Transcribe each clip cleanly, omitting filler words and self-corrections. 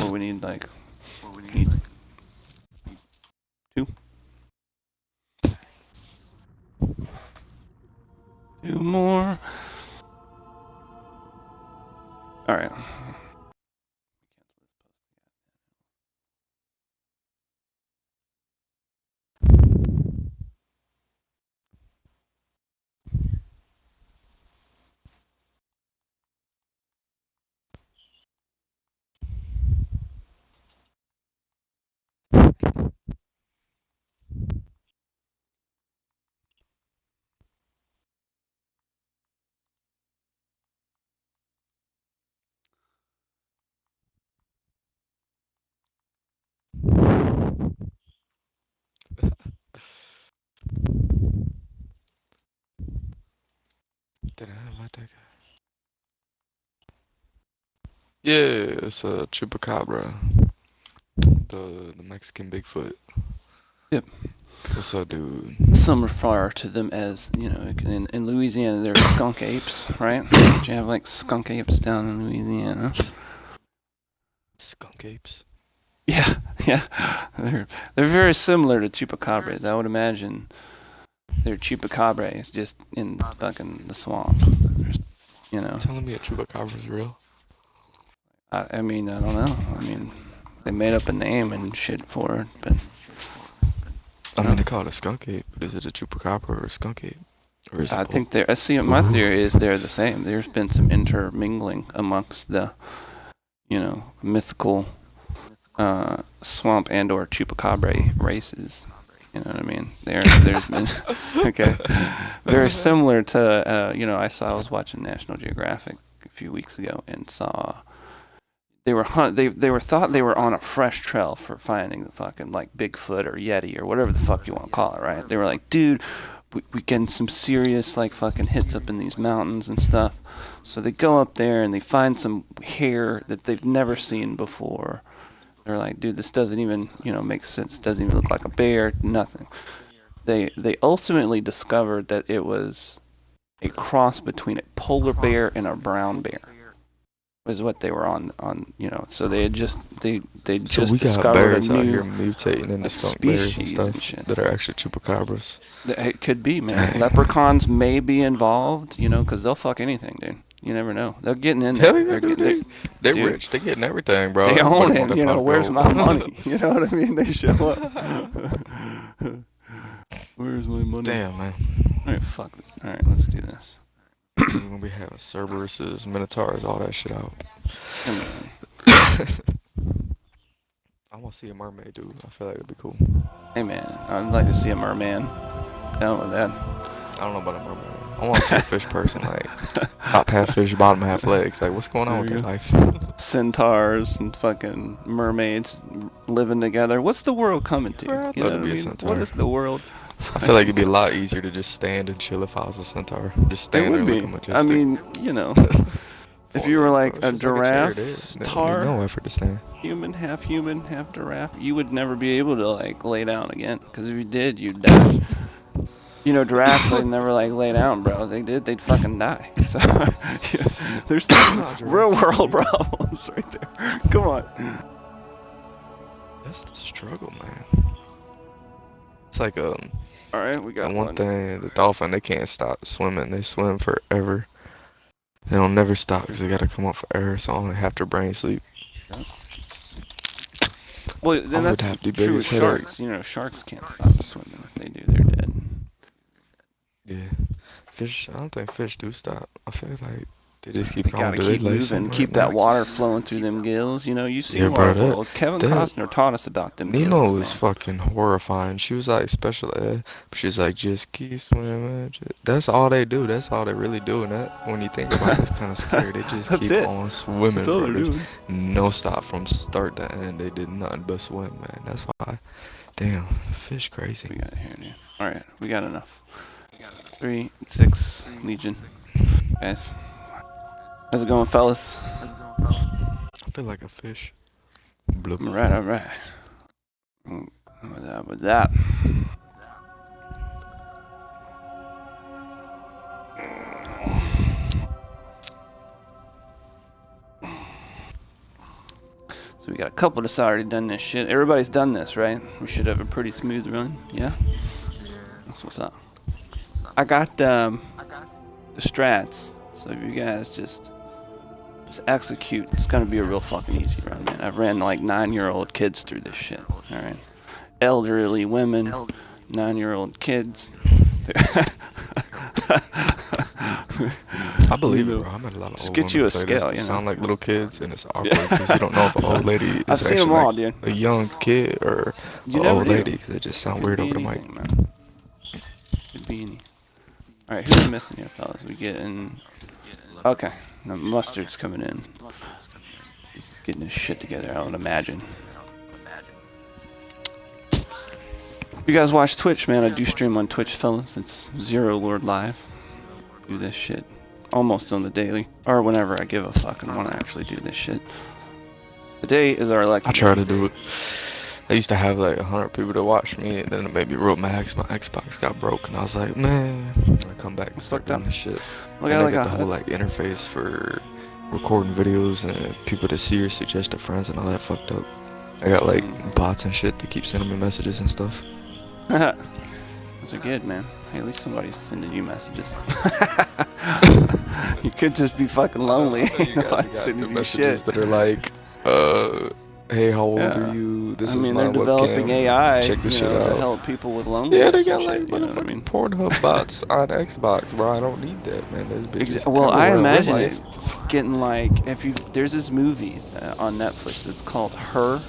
Or we need like need two. Two more. All right. Did I invite that guy? Yeah, it's a chupacabra. The Mexican Bigfoot. Yep. What's up, dude? Some refer to them as, you know, in Louisiana, they're skunk apes, right? Don't you have like skunk apes down in Louisiana? Skunk apes? Yeah, yeah. They're very similar to chupacabras. I would imagine they're chupacabras just in fucking the swamp. You know. Telling me a chupacabra's real? I mean, I don't know. I mean, they made up a name and shit for it, but I mean, they call it a skunk ape, but is it a chupacabra or a skunk ape? Or is it I both? think they're. I see. My theory is they're the same. There's been some intermingling amongst the, you know, mythical swamp and or chupacabra races. You know what I mean? There's been okay, very similar to you know, I was watching National Geographic a few weeks ago and saw they were they were thought they were on a fresh trail for finding the fucking like Bigfoot or Yeti or whatever the fuck you want to call it, right? They were like, dude, we getting some serious like fucking hits up in these mountains and stuff. So they go up there and they find some hair that they've never seen before. They're like, dude, this doesn't even, you know, make sense. It doesn't even look like a bear, nothing. They ultimately discovered that it was a cross between a polar bear and a brown bear. Was what they were on, you know. So they had just they So just we got discovered a bears out here new mutating into like skunk bears and species stuff and shit. that are actually chupacabras. It could be, man. Dang. Leprechauns may be involved, you know, because they'll fuck anything, dude. You never know. They're getting in there. Hell yeah, dude. They're dude, rich. They're getting everything, bro. they own Everybody want it. that You pot know, of where's gold. my money? You know what I mean? They show up. Where's my money? Damn, man. All right, fuck it. All right, let's do this. We're gonna be having Cerberuses, Minotaurs, all that shit out. Hey, man. I want to see a mermaid, dude. I feel like it'd be cool. Hey, man. I'd like to see a merman. Down with that. I don't know about a mermaid. I want to see a fish person, like top half fish, bottom half legs. Like, what's going on with There their you life? Centaurs and fucking mermaids living together. What's the world coming to? Bro, I'd You love know to what I be a mean? centaur. What is the world? I feel like it'd be a lot easier to just stand and chill if I was a centaur. Just It stand there would be. looking majestic. I mean, you know, if you were like a giraffe, tar, no effort to stand. human, half giraffe, you would never be able to like lay down again. Because if you did, you'd die. You know, giraffes, they never like lay down, bro. They did, they'd fucking die. So yeah, there's real world problems right there. Come on. That's the struggle, man. It's like All right, we got one thing. The dolphin, they can't stop swimming. They swim forever. They don't never stop because they gotta come up for air, so only half their brain sleep. Well, then I would that's have the true with biggest sharks. headaches. You know, sharks can't stop swimming. If they do, they're dead. Yeah. Fish, I don't think fish do stop. I feel like they just keep They going. gotta Do they keep lay moving, somewhere keep at that night? water flowing through them gills. You know, you see Yeah, bro, Waterworld. Kevin that Costner taught us about them gills, Nemo man. was fucking horrifying. She was like special ed. She's like, just keep swimming. That's all they do. That's all they really do. And that, when you think about it, it's kind of scary. They just That's keep it. on swimming, That's all bro. they're There's doing. no stop from start to end. They did nothing but swim, man. That's why. Damn, fish crazy. We got it here, dude. All right, we got enough. 3, 6, Legion. Guys, how's it going, fellas? I feel like a fish. Bloop. All right, all right. What's that? So So we got a couple that's already done this shit. Everybody's done this, right? We should have a pretty smooth run. Yeah? That's what's up. I got the strats. So if you guys just execute, it's gonna be a real fucking easy run, man. I've ran like 9-year-old kids through this shit. Alright. Elderly women, 9-year-old kids. I believe it, bro. I met a lot of Just old get you women a say scale, this. They you know. sound like little kids, and it's awkward because you don't know if an old lady is I've seen actually them all, like dude. a young kid or You an never old do. lady. They just sound weird over the mic. Anything, man. Could be any. Alright, who's missing here, fellas? We getting. Okay, the mustard's coming in. He's getting his shit together, I would imagine. You guys watch Twitch, man. I do stream on Twitch, fellas. It's Zero Lord Live. Do this shit almost on the daily, or whenever I give a fuck and want to actually do this shit. Today is our lucky I try day. to do it. I used to have like 100 people to watch me, and then it made me real mad 'cause my Xbox got broke, and I was like, man, I come back and It's start fucked doing up. this shit. Look And at I like got the whole like interface for recording videos and people to see or suggest to friends and all that fucked up. I got like bots and shit that keep sending me messages and stuff. Those are good, man. Hey, at least somebody's sending you messages. You could just be fucking lonely. Nobody's sending you messages shit. that are like, hey, how old Yeah. are you? This I is mean, my they're developing webcam. AI, Check this you shit know, to out. help people with Yeah, loneliness they and got like shit. You know what I motherfucking mean? Pornhub bots on Xbox, bro. I don't need that, man. There's bitches Well, I everywhere in real imagine life. it getting like there's this movie on Netflix. It's called Her,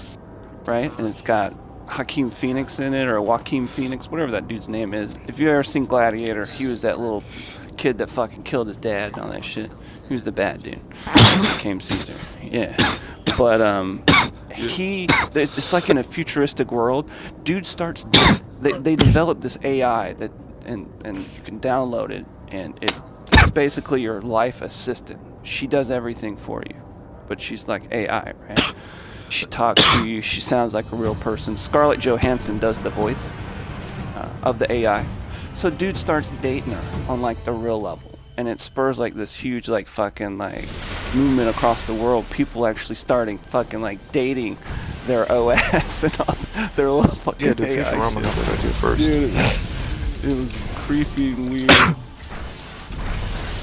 right? And it's got Joaquin Phoenix in it, or Joaquin Phoenix, whatever that dude's name is. If you ever seen Gladiator, he was that little kid that fucking killed his dad and all that shit. He was the bad dude. Became Caesar. Yeah. But it's like in a futuristic world. Dude starts. They develop this AI that and you can download it, and it's basically your life assistant. She does everything for you, but she's like AI, right? She talks to you. She sounds like a real person. Scarlett Johansson does the voice of the AI. So dude starts dating her on like the real level, and it spurs like this huge like fucking like movement across the world. People actually starting fucking like dating their OS and all their little fucking Yeah, dude, AI Futurama shit. got that idea first. Dude, it was creepy and weird.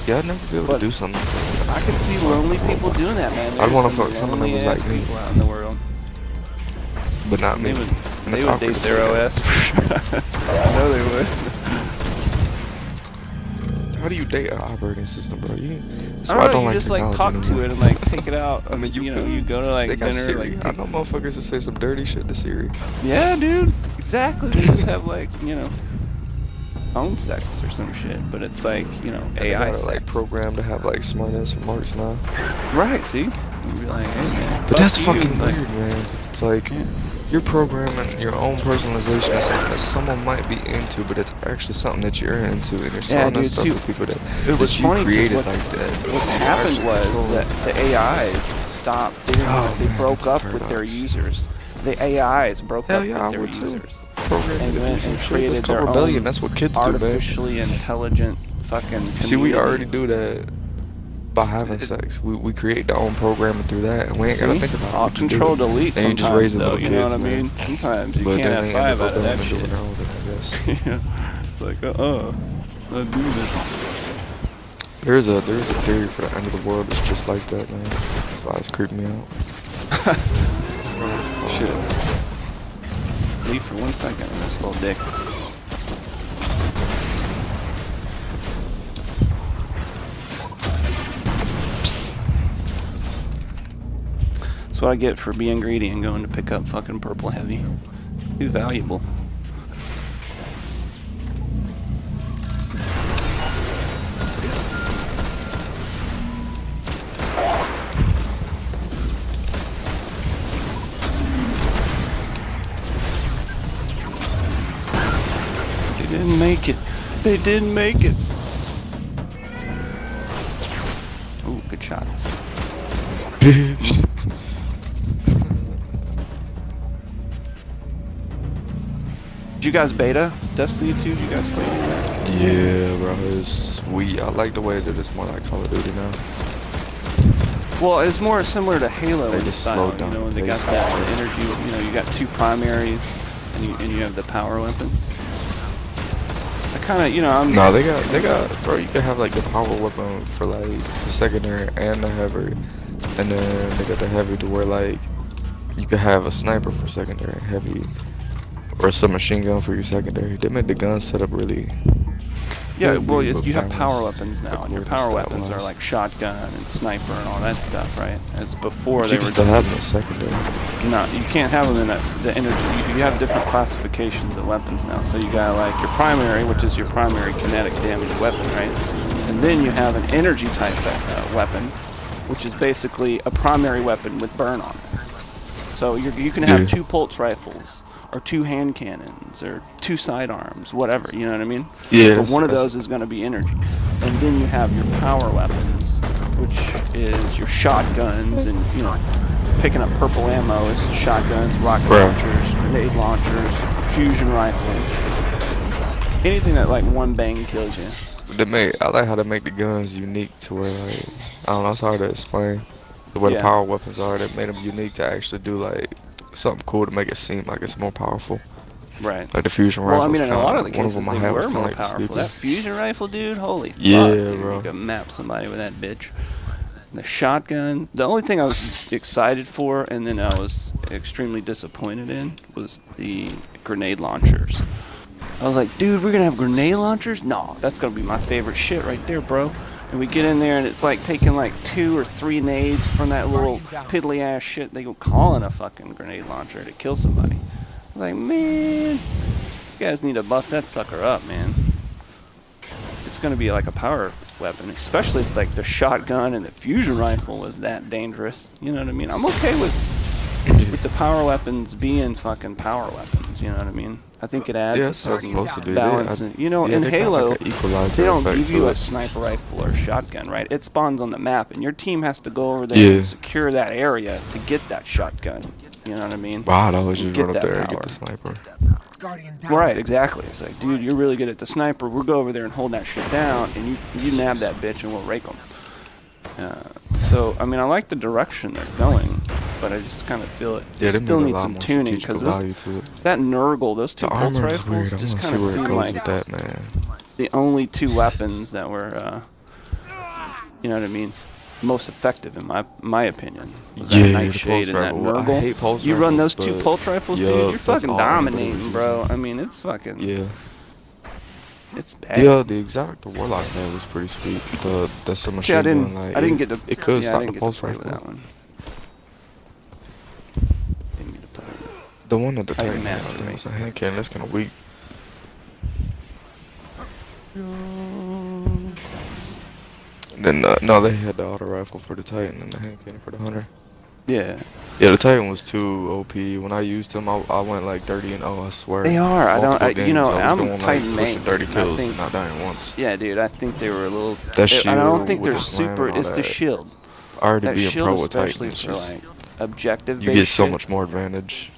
Yeah, I'd never be able But to do something like that. I could see lonely people doing that, man. I'd wanna There's fuck some some of them lonely was ass like me. people out in the world. But not me. They would, And they it's would awkward date to their say that. OS for sure. I know they would. How do you date an operating system, bro? That's I why I don't know, don't you like just like technology talk anymore. to it and like take it out. I mean, you know, can. you go to like They got dinner, Siri. like I take, know motherfuckers that say some dirty shit to Siri. yeah, dude, exactly. They just have like, you know, phone sex or some shit, but it's like, you know, They AI got it, like sex. programmed to have like smart ass remarks now. Right? See, you'd be like, hey man, But fuck that's you. fucking Like, weird, man. 'Cause it's like yeah. you're programming your own personalization of something that someone might be into, but it's actually something that you're into, and you're Yeah, selling that dude, stuff see, to people that, it was that funny you 'cause created what- like that. What's You happened actually was control that it. the AIs stopped. They man, broke that's a up with their paradox. users. The AIs broke Hell up yeah, I with their would too. users. Programmed And to went do some and shit. created That's called their rebellion. own That's what kids do, man. artificially intelligent fucking community. See, we already do that by having sex. We create our own programming through that, and we ain't gotta See? think about it. I'll We just do control it. delete And you just sometimes, raise the though. little You know kids, what I man. mean? Sometimes you But can't then have they 5 end up out of that rebelling and shit. doing their own thing, I guess. Yeah. It's like, I do this. There's a theory for the end of the world that's just like that, man. That's why it's creeping me out. Shit. Leave for 1 second on this little dick. That's what I get for being greedy and going to pick up fucking purple heavy. Too valuable. They didn't make it. They didn't make it. Ooh, good shots. Bitch. Did you guys beta Destiny 2? Did you guys play that? Yeah, bro, it's sweet. I like the way that it's more like Call of Duty now. Well, it's more similar to Halo They in just style. slowed down You know, the they got pace. that energy. You know, you got two primaries, and you have the power weapons. I kind of, you know, I'm. No, they got, bro. You can have like the power weapon for like the secondary and the heavy, and then they got the heavy to where like you could have a sniper for secondary and heavy, or a submachine gun for your secondary. They made the gun setup really Yeah, well, but you have power balanced weapons now, and your according to power stat weapons are wise. like shotgun and sniper and all that stuff, right? As before, But you they can were still just have them in secondary. no. You can't have them in the energy. You have different classifications of weapons now. So you got like your primary, which is your primary kinetic damage weapon, right? And then you have an energy type weapon, which is basically a primary weapon with burn on it. So you can have Yeah. two pulse rifles, or two hand cannons, or two sidearms, whatever. You know what I mean? Yeah, But one of that's those is going to be energy, and then you have your power weapons, which is your shotguns, and you know, picking up purple ammo is shotguns, rocket bro. launchers, grenade launchers, fusion rifles, anything that like one bang kills you. I like how they make the guns unique to where like I don't know, it's hard to explain. The way the Yeah. power weapons are, they made them unique to actually do like something cool to make it seem like it's more powerful. Right. Like the fusion Well, I rifle mean, was in a kind lot of the of one of cases, them I they had was were kind more of like the powerful. sleeper. That fusion rifle, dude, holy fuck, Yeah, dude. You bro. could map somebody with that bitch. The shotgun, the only thing I was excited for and then I was extremely disappointed in was the grenade launchers. I was like, dude, we're going to have grenade launchers? No, that's going to be my favorite shit right there, bro. And we get in there and it's like taking like 2 or 3 nades from that little piddly ass shit they go calling a fucking grenade launcher to kill somebody. I was like, man, you guys need to buff that sucker up, man. It's going to be like a power weapon, especially if like the shotgun and the fusion rifle was that dangerous. You know what I mean? I'm okay with the power weapons being fucking power weapons. You know what I mean? I think it adds Yeah, a that's what it's certain supposed to do. balance. And, you know, Yeah, in they got Halo, like an equalizer they don't effect give to you a it. sniper rifle or a shotgun, right? It spawns on the map, and your team has to go over there Yeah. and secure that area to get that shotgun. You know what I mean? Wow, I'd always And just get run up that there and get power. the sniper. Right, exactly. It's like, dude, you're really good at the sniper. We'll go over there and hold that shit down, and you nab that bitch, and we'll rake them. So, I mean, I like the direction they're going, but I just kind of feel it. They Yeah, they still made a need lot some more tuning strategical because value to it. that Nurgle, those The two pulse armor is rifles, weird. I just want to kind see of where it seem goes like with that, man. the only two weapons that were, you know what I mean, most effective in my opinion. Was that Yeah, the Nightshade pulse and that rifle. I Nurgle. hate pulse You run rifles, those two but pulse rifles, dude, yup, you're that's fucking all anybody was dominating, bro. using. I mean, it's fucking, Yeah. it's bad. Yeah, the exotic the Warlock had was pretty sweet. The See, submachine gun, like I didn't get to, it could yeah, I stop didn't the get to pulse play with rifle. that one. Didn't get to play with it. The one that the I Titan didn't had, I master think, was race a hand cannon. That's kind of weak. Then no, they had the auto rifle for the Titan and the hand cannon for the Hunter. Yeah, Yeah, the Titan was too OP. When I used him, I went like 30-0, I swear. they are. Multiple you games, know, I was I'm doing like Titan pushing main. 30 I kills think, and not dying once. yeah, dude, I think they were a little. That And I don't shield think with they're the slam super. and all It's the that. shield. Already That being shield, pro with Titan especially is for just like objective. you get so much more advantage.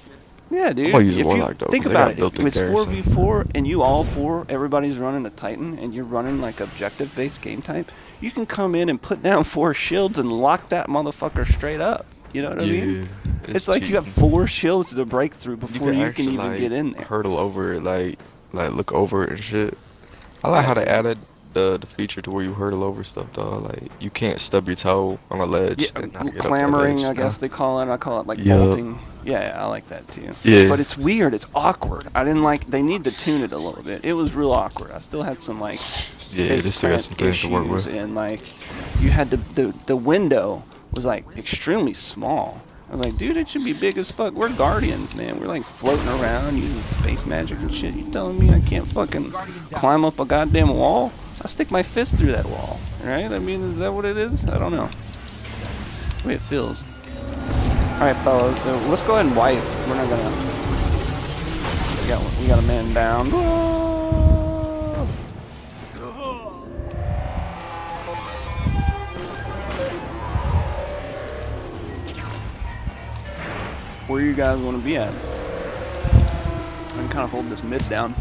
Yeah, dude. I'm gonna use a If Warlock you though, think 'cause they about got it, if built-in it's garrison. 4v4 and you all four, everybody's running a Titan, and you're running like objective-based game type, you can come in and put down 4 shields and lock that motherfucker straight up. You know what I mean? Yeah, It's like you have cheating. 4 shields to break through You before can you actually can even like get in there. hurdle over it, like look over it and shit. I like Yeah, how they dude. added the feature to where you hurdle over stuff though. Like you can't stub your toe on a ledge Yeah, and not get up that clamoring, ledge. I You guess know? they call it. I call it like Yup. bolting. Yeah, I like that too. Yeah. But it's weird. It's awkward. I didn't like. They need to tune it a little bit. It was real awkward. I still had some like Yeah, face they still got plant some things to work issues, with. and like you had the window was like extremely small. I was like, dude, it should be big as fuck. We're guardians, man. We're like floating around using space magic and shit. You telling me I can't fucking climb up a goddamn wall? I'll stick my fist through that wall, right? I mean, is that what it is? I don't know. The way it feels. Alright, fellas, so let's go ahead and wipe. We're not gonna. We got a man down. Where you guys want to be at? I can kind of hold this mid down.